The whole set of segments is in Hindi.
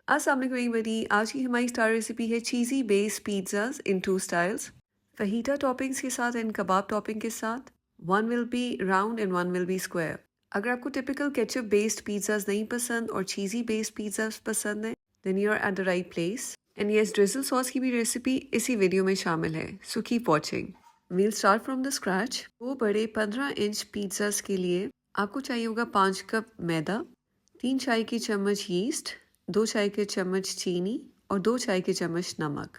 अस्सलाम वालेकुम एवरीबॉडी। आज की हमारी स्टार रेसिपी है चीज़ी बेस्ड पिज़्ज़ाज इन 2 स्टाइल्स, फहीटा टॉपिंग्स के साथ एंड कबाब टॉपिंग के साथ। One will be round and one will be square. अगर आपको टिपिकल केचप बेस्ड पिज़्ज़ाज नहीं पसंद और चीज़ी बेस्ड पिज़्ज़ाज पसंद है, then you are at the right place. And yes, drizzle sauce की भी रेसिपी इसी वीडियो में शामिल है, so keep watching. We'll start from the scratch. 2 बड़े 15 इंच पिज़्ज़ाज के लिए आपको चाहिए होगा 5 कप मैदा, 3 चाय की चम्मच यीस्ट, 2 चाय के चम्मच चीनी और 2 चाय के चम्मच नमक।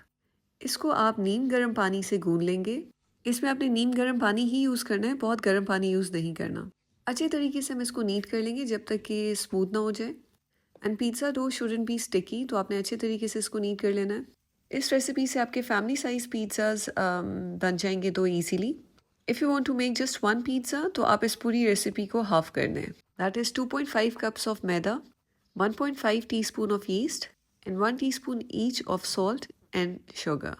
इसको आप नीम गर्म पानी से गूंद लेंगे। इसमें आपने नीम गर्म पानी ही यूज़ करना है, बहुत गर्म पानी यूज़ नहीं करना। अच्छे तरीके से हम इसको नीट कर लेंगे जब तक कि स्मूथ ना हो जाए। And pizza dough shouldn't be sticky, तो आपने अच्छे तरीके से इसको नीट कर लेना है। इस रेसिपी से आपके फैमिली साइज पिज़्ज़ाज बन जाएंगे दो easily. If you want to make just one pizza तो आप इस पूरी रेसिपी को हाफ कर दें। That is 2.5 cups of maida, 1.5 teaspoon of yeast and 1 teaspoon each of salt and sugar.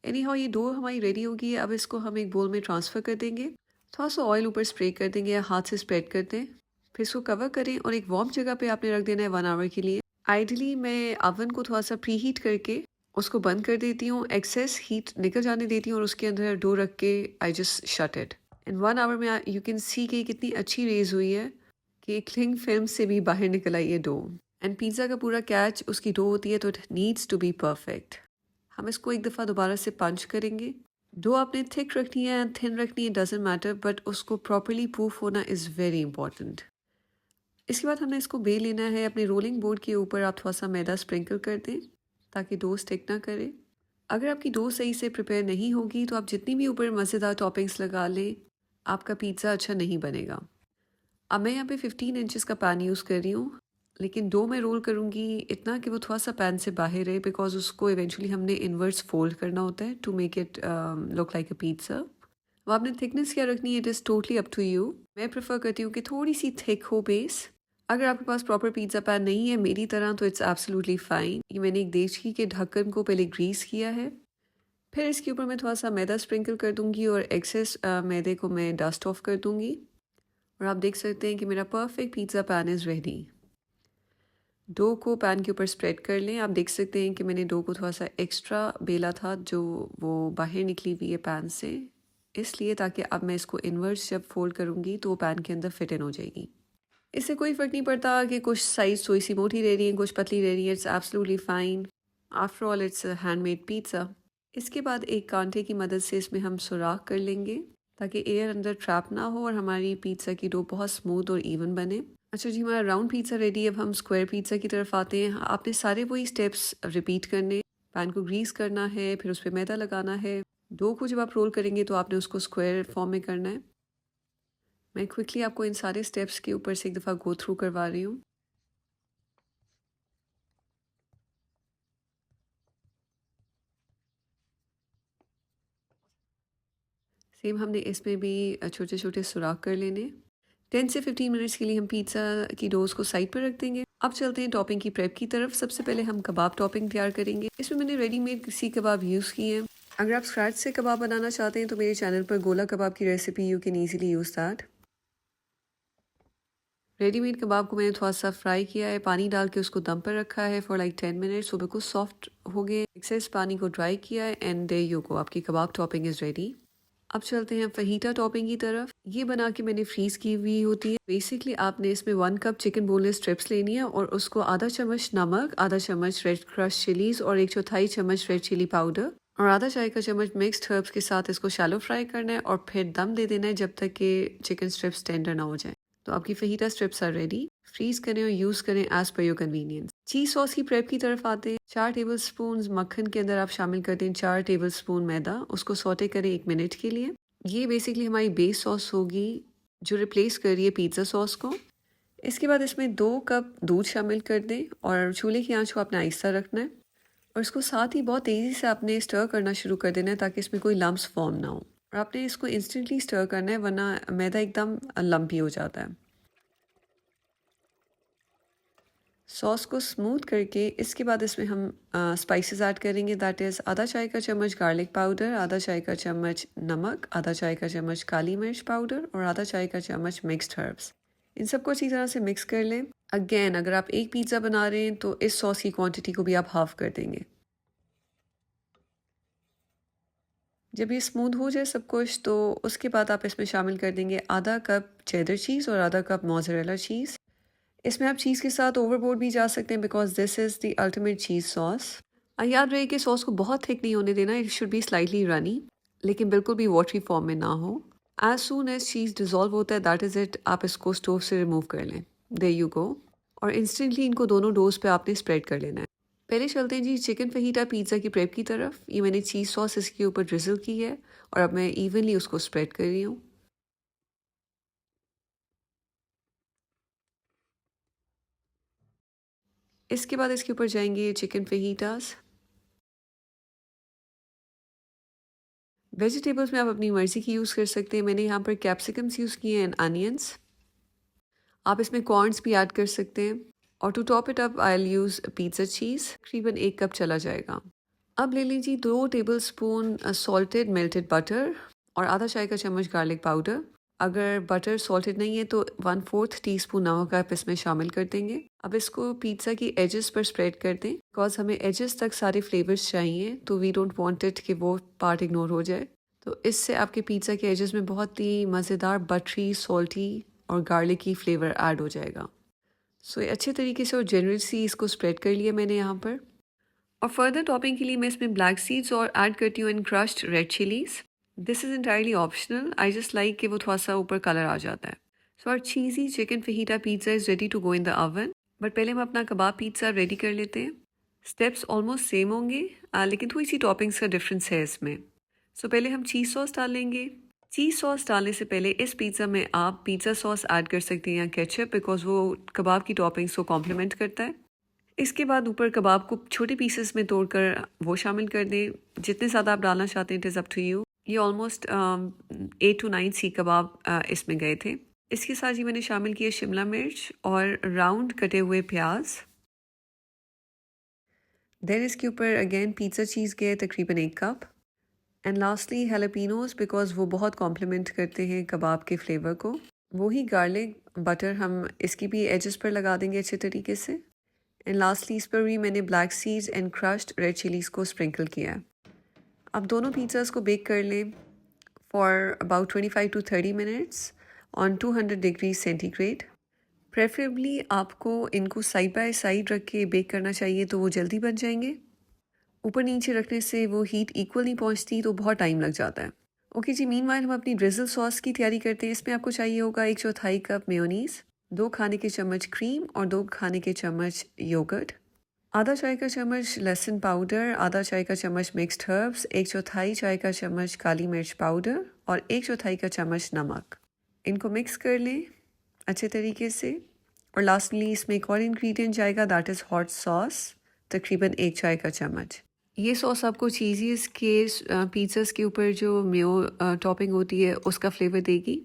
Anyhow ये डो हमारी रेडी होगी। अब इसको हम एक बोल में ट्रांसफ़र कर देंगे। थोड़ा सा ऑयल ऊपर स्प्रे कर देंगे या हाथ से स्प्रेड कर दें। फिर इसको कवर करें और एक वार्म जगह पे आपने रख देना है 1 आवर के लिए। आइडली मैं ओवन को थोड़ा सा प्री हीट करके उसको बंद कर देती हूँ, एक्सेस हीट निकल जाने देती हूँ और उसके अंदर डो रख के I just shut it. And 1 hour में यू कैन सी कि कितनी अच्छी रेज हुई है कि क्लिंग फिल्म से भी बाहर निकल आई है डो। एंड पिज़्ज़ा का पूरा कैच उसकी डो होती है, तो it needs to be perfect. हम इसको एक दफ़ा दोबारा से पंच करेंगे। डो आपने थिक रखनी है, थिन रखनी है, डजेंट मैटर, बट उसको प्रॉपरली पूफ होना इज़ वेरी इंपॉर्टेंट। इसके बाद हमने इसको बेल लेना है। अपने रोलिंग बोर्ड के ऊपर आप थोड़ा सा मैदा स्प्रिंकल कर दें ताकि डो स्टिक ना करे। अगर आपकी डो सही से प्रिपेयर नहीं होगी तो आप जितनी भी ऊपर मज़ेदार टॉपिंग्स लगा लें, आपका पिज़्ज़ा अच्छा नहीं बनेगा। अब मैं यहाँ पे 15 इंचेस का पैन यूज़ कर रही हूँ, लेकिन डो में रोल करूँगी इतना कि वो थोड़ा सा पैन से बाहर रहे, बिकॉज उसको इवेंचुअली हमने इनवर्स फोल्ड करना होता है to make it look like a pizza. अब आपने थिकनेस क्या रखनी है, it is totally up to you. मैं प्रेफर करती हूँ कि थोड़ी सी थिक हो बेस। अगर आपके पास प्रॉपर पिज़्ज़ा पैन नहीं है मेरी तरह तो इट्स एब्सोल्युटली फाइन। ये मैंने एक देचकी के ढक्कन को पहले ग्रीस किया है, फिर इसके ऊपर मैं थोड़ा सा मैदा स्प्रिंकल कर दूँगी और एक्सेस मैदे को मैं डस्ट ऑफ कर दूँगी। और आप देख सकते हैं कि मेरा perfect pizza pan is ready. Dough को पैन के ऊपर स्प्रेड कर लें। आप देख सकते हैं कि मैंने डो को थोड़ा सा एक्स्ट्रा बेला था जो वो बाहर निकली हुई है पैन से, इसलिए ताकि अब मैं इसको इन्वर्स जब फोल्ड करूँगी तो वो पैन के अंदर फिट इन हो जाएगी। इससे कोई फ़र्क नहीं पड़ता कि कुछ साइज़ थोड़ी सी मोटी रह रही है, कुछ पतली रह रही है, it's absolutely fine. After all it's a handmade pizza. इसके बाद एक कांटे की मदद से इसमें हम सुराख कर लेंगे ताकि एयर अंदर ट्रैप ना हो और हमारी पिज़्ज़ा की डो बहुत स्मूथ और इवन बने। अच्छा जी, हमारा राउंड पिज़्ज़ा रेडी है। अब हम स्क्वायर पिज़्ज़ा की तरफ आते हैं। आपने सारे वही स्टेप्स रिपीट करने। पैन को ग्रीस करना है, फिर उस पर मैदा लगाना है। डो को जब आप रोल करेंगे तो आपने उसको स्क्वायर फॉर्म में करना है। मैं क्विकली आपको इन सारे स्टेप्स के ऊपर से एक दफ़ा गो थ्रू करवा रही हूँ। सेम हमने इसमें भी छोटे छोटे सुराख कर लेने। 10 से 15 मिनट्स के लिए हम पिज़्ज़ा की डोज को साइड पर रख देंगे। अब चलते हैं टॉपिंग की प्रेप की तरफ। सबसे पहले हम कबाब टॉपिंग तैयार करेंगे। इसमें मैंने रेडीमेड सीख कबाब यूज़ किए हैं। अगर आप स्क्रैच से कबाब बनाना चाहते हैं तो मेरे चैनल पर गोला कबाब की recipe you can easily use that. Readymade कबाब को मैंने थोड़ा सा फ्राई किया है, पानी डाल के उसको दम पर रखा है फॉर लाइक 10 मिनट्स। वो बिल्कुल सॉफ्ट हो गए। एक्सेस पानी को ड्राई किया है एंड देयर यू गो, आपकी कबाब टॉपिंग इज़ रेडी। अब चलते हैं फहीटा टॉपिंग की तरफ। ये बना के मैंने फ्रीज की हुई होती है। बेसिकली आपने इसमें 1 कप चिकन बोनलेस स्ट्रिप्स लेनी है और उसको आधा चम्मच नमक, आधा चम्मच रेड क्रश चिलीज और 1/4 चम्मच रेड चिली पाउडर और आधा चाय का चम्मच मिक्स्ड हर्ब्स के साथ इसको शैलो फ्राई करना है और फिर दम दे देना है जब तक कि चिकन स्ट्रिप्स टेंडर ना हो जाए। तो आपकी फहीटा स्ट्रिप्स आर रेडी। फ्रीज करें और यूज करें एज पर योर कन्वीनियंस। चीज सॉस की प्रेप की तरफ आते हैं। 4 टेबल स्पून मक्खन के अंदर आप शामिल कर दें 4 टेबल स्पून मैदा। उसको सौटे करें 1 मिनट के लिए। ये बेसिकली हमारी बेस सॉस होगी जो रिप्लेस कर रही है पिज़्ज़ा सॉस को। इसके बाद इसमें 2 कप दूध शामिल कर दें और चूल्हे की आंच को आपने आहिस्ता रखना है और इसको साथ ही बहुत तेज़ी से आपने स्टर करना शुरू कर देना है ताकि इसमें कोई लम्प्स फॉर्म ना हो। और आपने इसको इंस्टेंटली स्टर करना है वरना मैदा एकदम लम्पी हो जाता है। सॉस को स्मूथ करके इसके बाद इसमें हम स्पाइसेस ऐड करेंगे। दैट इज़ आधा चाय का चम्मच गार्लिक पाउडर, आधा चाय का चम्मच नमक, आधा चाय का चम्मच काली मिर्च पाउडर और आधा चाय का चम्मच मिक्स्ड हर्ब्स। इन सबको अच्छी तरह से मिक्स कर लें। अगेन अगर आप एक पिज़्ज़ा बना रहे हैं तो इस सॉस की क्वांटिटी को भी आप हाफ कर देंगे। जब ये स्मूथ हो जाए सब कुछ तो उसके बाद आप इसमें शामिल कर देंगे आधा कप चेडर चीज़ और आधा कप मोज़रेला चीज़। इसमें आप चीज़ के साथ ओवरबोर्ड भी जा सकते हैं because this is the ultimate cheese sauce. याद रहे कि सॉस को बहुत थिक नहीं होने देना, it should be slightly runny, लेकिन बिल्कुल भी वाटरी फॉर्म में ना हो। एज सून एज चीज़ डिज़ोल्व होता है दैट इज़ इट, आप इसको स्टोव से रिमूव कर लें। There you go. और इंस्टेंटली इनको दोनों डोज पे आपने स्प्रेड कर लेना है। पहले चलते हैं जी चिकन फहीटा पिज़्ज़ा की प्रेप की तरफ। ये मैंने चीज़ सॉस इसके ऊपर ड्रिजल की है और अब मैं इवनली उसको स्प्रेड कर रही हूँ। इसके बाद इसके ऊपर जाएंगे चिकन फहीटास। वेजिटेबल्स में आप अपनी मर्ज़ी की यूज़ कर सकते हैं। मैंने यहाँ पर कैप्सिकम्स यूज़ किए हैं, अनियंस। आप इसमें कॉर्न्स भी ऐड कर सकते हैं। और to top it up I will use pizza cheese, तकरीबन 1 कप चला जाएगा। अब ले लीजिए 2 tablespoon salted melted butter और आधा चाय का चम्मच गार्लिक पाउडर। अगर बटर सॉल्टेड नहीं है तो 1/4 टीस्पून नमक आप इसमें शामिल कर देंगे। अब इसको पिज़्ज़ा की एजेस पर स्प्रेड कर दें बिकॉज हमें एजेस तक सारे फ्लेवर्स चाहिए, तो वी डोंट वांट इट कि वो पार्ट इग्नोर हो जाए। तो इससे आपके पिज़्ज़ा के एजेस में बहुत ही मज़ेदार बटरी, सॉल्टी और गार्लिक की फ्लेवर ऐड हो जाएगा। सो ये अच्छे तरीके से और जनरली इसको स्प्रेड कर लिया मैंने यहाँ पर। और फर्दर टॉपिंग के लिए मैं इसमें ब्लैक सीड्स और ऐड करती हूँ in crushed red chillies. This is entirely optional, I just like कि वो थोड़ा सा ऊपर कलर आ जाता है। So our cheesy chicken fajita pizza is ready to go in the oven. But पहले हम अपना कबाब पिज़्ज़ा रेडी कर लेते हैं। स्टेप्स ऑलमोस्ट सेम होंगे लेकिन थोड़ी सी टॉपिंग्स का डिफरेंस है इसमें। सो पहले हम चीज़ सॉस डालेंगे। चीज़ सॉस डालने से पहले इस पिज़्ज़ा में आप पिज़्ज़ा सॉस ऐड कर सकते हैं या केचप, बिकॉज वो कबाब की टॉपिंग्स को कॉम्प्लीमेंट करता है। इसके बाद ऊपर कबाब को छोटे पीसेस में तोड़कर वो शामिल कर दें। जितने ज़्यादा आप डालना चाहते हैं it is up to you. ये ऑलमोस्ट 8 to 9 सीख कबाब इसमें गए थे। इसके साथ ही मैंने शामिल किया शिमला मिर्च और राउंड कटे हुए प्याज। देन इसके ऊपर अगेन पिज़्ज़ा चीज़ गए तकरीबन 1 कप। एंड लास्टली हैलापिनोज, बिकॉज वो बहुत कॉम्प्लीमेंट करते हैं कबाब के फ्लेवर को। वही गार्लिक बटर हम इसकी भी एजेस पर लगा देंगे अच्छे तरीके से। एंड लास्टली इस पर भी मैंने black seeds and crushed red chillies को स्प्रिंकल किया है। अब दोनों पिज़्ज़ास को बेक कर लें for about 25 to 30 minutes on 200 degree centigrade. Preferably आपको इनको साइड बाय साइड रख के बेक करना चाहिए तो वो जल्दी बन जाएंगे। ऊपर नीचे रखने से वो हीट इक्वल नहीं पहुंचती तो बहुत टाइम लग जाता है। ओके जी, मीनवाइल हम अपनी ड्रिजल सॉस की तैयारी करते हैं। इसमें आपको चाहिए होगा 1/4 कप मेयोनीज, 2 खाने के चम्मच क्रीम और 2 खाने के चम्मच योगर्ट, आधा चाय का चम्मच लहसुन पाउडर, आधा चाय का चम्मच मिक्स्ड हर्ब्स, 1/4 चाय का चम्मच काली मिर्च पाउडर और 1/4 का चम्मच नमक। इनको मिक्स कर लें अच्छे तरीके से। और लास्टली इसमें एक और इंग्रेडिएंट जाएगा दैट इज़ हॉट सॉस, तकरीबन 1 चाय का चम्मच। ये सॉस आपको चीज़ीज़ के पिज़्ज़ास के ऊपर जो मेयो टॉपिंग होती है उसका फ्लेवर देगी।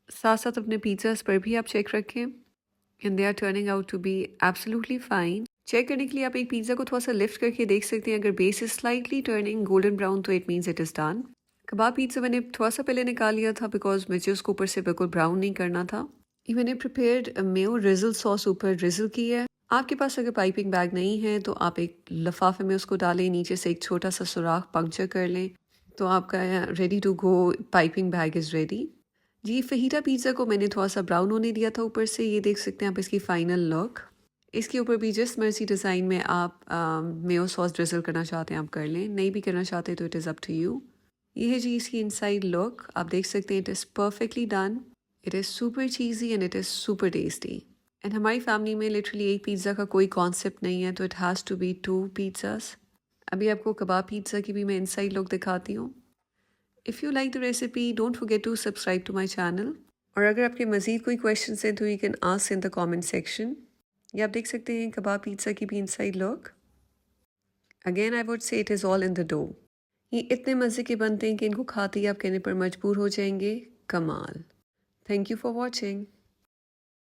साथ साथ अपने पिज़्ज़ास पर भी आप चेक रखें and they are turning out to be absolutely fine. Check करने के लिए आप एक पिज़्ज़ा को थोड़ा सा लिफ्ट करके देख सकते हैं। अगर base is slightly turning golden brown तो it means it is done. कबाब पिज़्ज़ा मैंने थोड़ा सा पहले निकाल लिया था बिकॉज मुझे उसको ऊपर से बिल्कुल ब्राउन नहीं करना था। ये मैंने प्रिपेयर्ड मेयो रिजल सॉस ऊपर रिजल की है। आपके पास अगर पाइपिंग बैग नहीं है तो आप एक लिफाफे में उसको डालें, नीचे से एक छोटा सा सुराख पंक्चर कर लें तो आपका ready to go piping bag is ready. जी फहीटा पिज़्ज़ा को मैंने थोड़ा सा ब्राउन होने दिया था ऊपर से, ये देख सकते हैं आप इसकी फाइनल लुक। इसके ऊपर भी जिस मर्जी डिज़ाइन में आप मेयो सॉस ड्रिजल करना चाहते हैं आप कर लें, नहीं भी करना चाहते तो it is up to you. ये है जी इसकी इनसाइड लुक, आप देख सकते हैं it is perfectly done, it is super cheesy and it is super tasty. And हमारी फैमिली में लिटरली एक पिज़्ज़ा का कोई कॉन्सेप्ट नहीं है तो it has to be 2 pizzas. अभी आपको कबाब पिज़्ज़ा की भी मैं इनसाइड लुक दिखाती हूँ। If you like the recipe don't forget to subscribe to my channel. और अगर आपके मज़ीद कोई क्वेश्चन हैं तो you can ask in the comment section. ये आप देख सकते हैं कबाब पिज़्ज़ा की भी inside look. Again I would say it is all in the dough. ये इतने मज़े के बनते हैं कि इनको खाते ही आप कहने पर मजबूर हो जाएंगे, कमाल। Thank you for watching.